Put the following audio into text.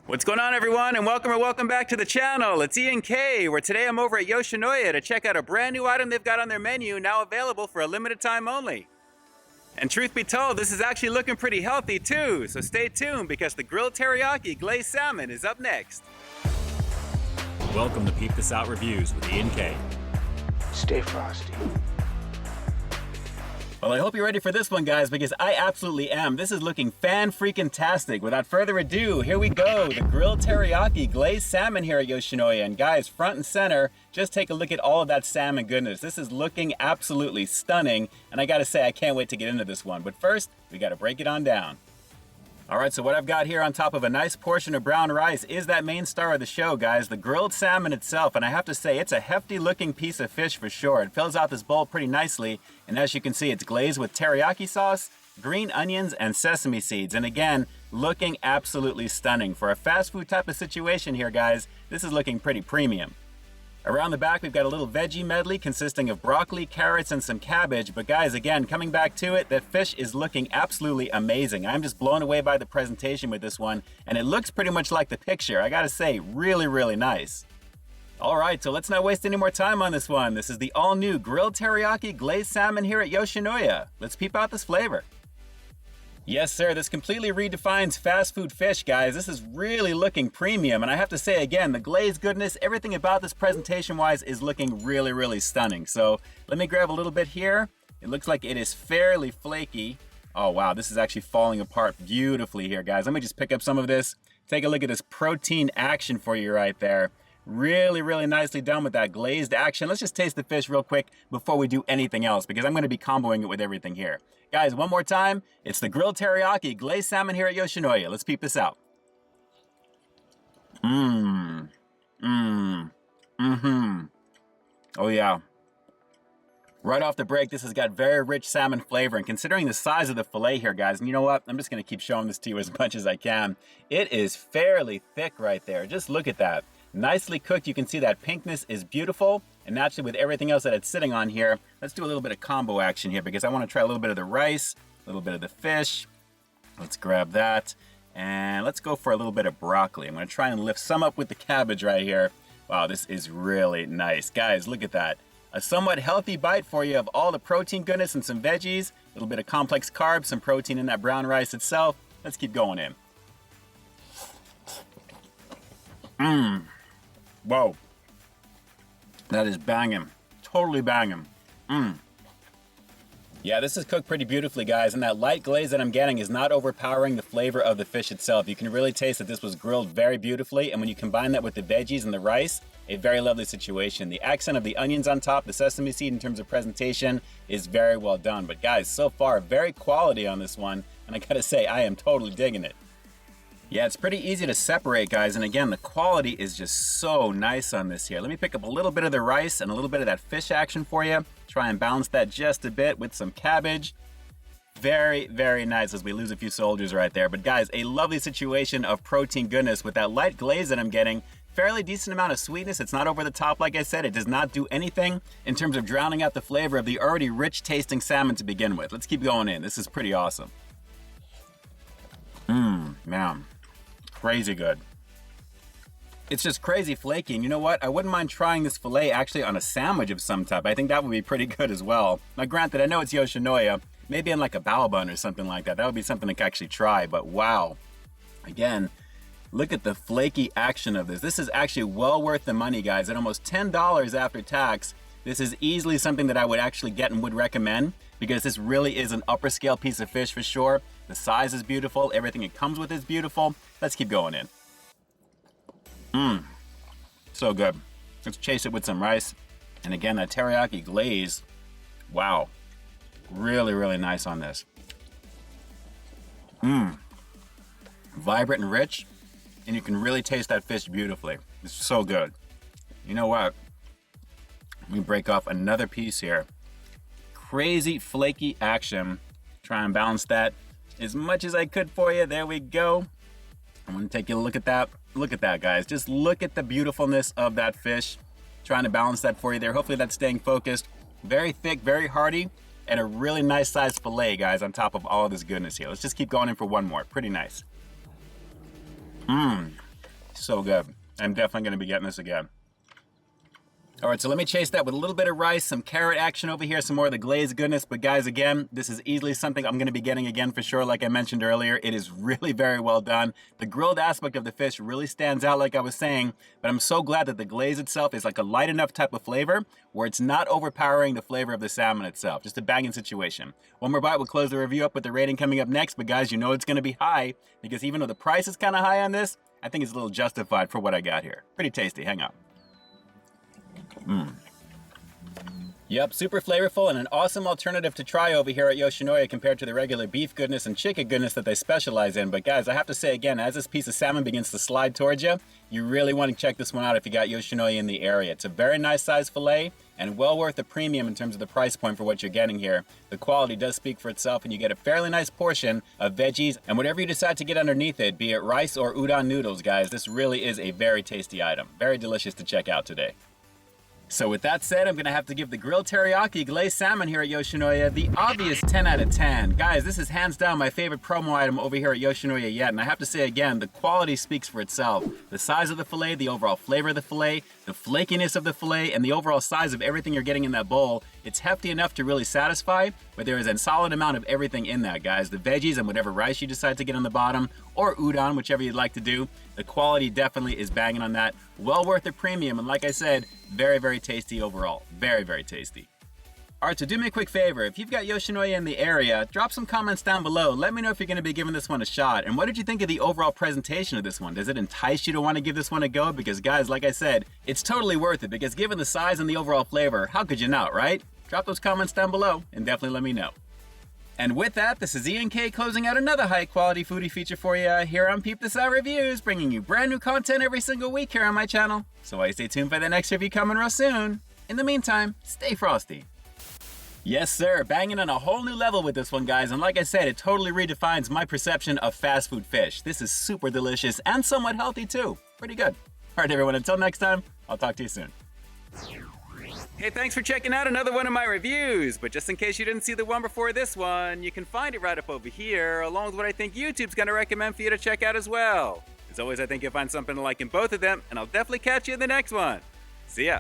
What's going on, everyone, and welcome back to the channel. It's Ian K, where today I'm over at Yoshinoya to check out a brand new item they've got on their menu, now available for a limited time only. And truth be told, this is actually looking pretty healthy too, so stay tuned because the Grilled Teriyaki Glazed Salmon is up next. Welcome to Peep This Out Reviews with Ian K. Stay frosty. Well, I hope you're ready for this one, guys, because I absolutely am. This is looking fan-freaking-tastic. Without further ado, here we go. The Grilled Teriyaki Glazed Salmon here at Yoshinoya. And guys, front and center, just take a look at all of that salmon goodness. This is looking absolutely stunning. And I gotta say, I can't wait to get into this one. But first, we gotta break it on down. All right, so what I've got here on top of a nice portion of brown rice is that main star of the show, guys, the grilled salmon itself. And I have to say, it's a hefty looking piece of fish for sure. It fills out this bowl pretty nicely. And as you can see, it's glazed with teriyaki sauce, green onions, and sesame seeds. And again, looking absolutely stunning. For a fast food type of situation here, guys, this is looking pretty premium. Around the back, we've got a little veggie medley consisting of broccoli, carrots, and some cabbage. But guys, again, coming back to it, that fish is looking absolutely amazing. I'm just blown away by the presentation with this one, and it looks pretty much like the picture. I gotta say, really, really nice. All right, so let's not waste any more time on this one. This is the all-new Grilled Teriyaki Glazed Salmon here at Yoshinoya. Let's peep out this flavor. Yes, sir, this completely redefines fast food fish, guys. This is really looking premium, and I have to say again, the glazed goodness, everything about this presentation-wise is looking really, really stunning. So let me grab a little bit here. It looks like it is fairly flaky. Oh, wow, this is actually falling apart beautifully here, guys. Let me just pick up some of this. Take a look at this protein action for you right there. Really, really nicely done with that glazed action. Let's just taste the fish real quick before we do anything else, because I'm gonna be comboing it with everything here. Guys, one more time, it's the Grilled Teriyaki Glazed Salmon here at Yoshinoya. Let's peep this out. Oh yeah. Right off the break, this has got very rich salmon flavor, and considering the size of the fillet here, guys, and you know what? I'm just gonna keep showing this to you as much as I can. It is fairly thick right there. Just look at that. Nicely cooked. You can see that pinkness is beautiful. And naturally, with everything else that it's sitting on here, let's do a little bit of combo action here because I want to try a little bit of the rice, a little bit of the fish. Let's grab that. And let's go for a little bit of broccoli. I'm going to try and lift some up with the cabbage right here. Wow, this is really nice. Guys, look at that. A somewhat healthy bite for you of all the protein goodness and some veggies. A little bit of complex carbs, some protein in that brown rice itself. Let's keep going in. Whoa. That is banging. Totally banging. Yeah, this is cooked pretty beautifully, guys, and that light glaze that I'm getting is not overpowering the flavor of the fish itself. You can really taste that this was grilled very beautifully, and when you combine that with the veggies and the rice, a very lovely situation. The accent of the onions on top, the sesame seed in terms of presentation is very well done. But guys, so far, very quality on this one, and I gotta say, I am totally digging it. Yeah, it's pretty easy to separate, guys, and again, the quality is just so nice on this here. Let me pick up a little bit of the rice and a little bit of that fish action for you. Try and balance that just a bit with some cabbage. Very, very nice as we lose a few soldiers right there. But guys, a lovely situation of protein goodness with that light glaze that I'm getting. Fairly decent amount of sweetness. It's not over the top, like I said. It does not do anything in terms of drowning out the flavor of the already rich tasting salmon to begin with. Let's keep going in. This is pretty awesome. Man. Crazy good. It's just crazy flaky, and you know what? I wouldn't mind trying this fillet actually on a sandwich of some type. I think that would be pretty good as well. Now granted, I know it's Yoshinoya, maybe in like a bao bun or something like that. That would be something to actually try, but wow. Again, look at the flaky action of this. This is actually well worth the money, guys. At almost $10 after tax, this is easily something that I would actually get and would recommend because this really is an upper scale piece of fish for sure. The size is beautiful. Everything it comes with is beautiful. Let's keep going in. So good. Let's chase it with some rice. And again, that teriyaki glaze. Wow. Really, really nice on this. Vibrant and rich. And you can really taste that fish beautifully. It's so good. You know what? Let me break off another piece here. Crazy flaky action. Try and balance that as much as I could for you. There we go. I'm gonna take a look at that. Look at that, guys. Just look at the beautifulness of that fish. Trying to balance that for you there. Hopefully that's staying focused. Very thick, very hearty, and a really nice sized fillet, guys, on top of all of this goodness here. Let's just keep going in for one more. Pretty nice. So good. I'm definitely going to be getting this again. All right, so let me chase that with a little bit of rice, some carrot action over here, some more of the glazed goodness. But guys, again, this is easily something I'm going to be getting again for sure. Like I mentioned earlier, it is really very well done. The grilled aspect of the fish really stands out, like I was saying. But I'm so glad that the glaze itself is like a light enough type of flavor where it's not overpowering the flavor of the salmon itself. Just a banging situation. One more bite, we'll close the review up with the rating coming up next. But guys, you know it's going to be high because even though the price is kind of high on this, I think it's a little justified for what I got here. Pretty tasty. Hang on. Yep, super flavorful and an awesome alternative to try over here at Yoshinoya compared to the regular beef goodness and chicken goodness that they specialize in. But guys, I have to say again, as this piece of salmon begins to slide towards you, you really want to check this one out if you got Yoshinoya in the area. It's a very nice size fillet and well worth the premium in terms of the price point for what you're getting here. The quality does speak for itself and you get a fairly nice portion of veggies and whatever you decide to get underneath it, be it rice or udon noodles, guys, this really is a very tasty item. Very delicious to check out today. So with that said, I'm going to have to give the Grilled Teriyaki Glazed Salmon here at Yoshinoya the obvious 10 out of 10. Guys, this is hands down my favorite promo item over here at Yoshinoya yet. And I have to say again, the quality speaks for itself. The size of the fillet, the overall flavor of the fillet, the flakiness of the fillet, and the overall size of everything you're getting in that bowl. It's hefty enough to really satisfy, but there is a solid amount of everything in that, guys. The veggies and whatever rice you decide to get on the bottom, or udon, whichever you'd like to do. The quality definitely is banging on that. Well worth the premium, and like I said, very, very tasty overall. Very, very tasty. All right, so do me a quick favor. If you've got Yoshinoya in the area, drop some comments down below. Let me know if you're going to be giving this one a shot. And what did you think of the overall presentation of this one? Does it entice you to want to give this one a go? Because guys, like I said, it's totally worth it. Because given the size and the overall flavor, how could you not, right? Drop those comments down below and definitely let me know. And with that, this is Ian K closing out another high-quality foodie feature for you here on Peep This Out Reviews, bringing you brand new content every single week here on my channel. So I stay tuned for the next review coming real soon. In the meantime, stay frosty. Yes, sir. Banging on a whole new level with this one, guys. And like I said, it totally redefines my perception of fast food fish. This is super delicious and somewhat healthy, too. Pretty good. All right, everyone. Until next time, I'll talk to you soon. Hey, thanks for checking out another one of my reviews. But just in case you didn't see the one before this one, you can find it right up over here, along with what I think YouTube's going to recommend for you to check out as well. As always, I think you'll find something to like in both of them, and I'll definitely catch you in the next one. See ya.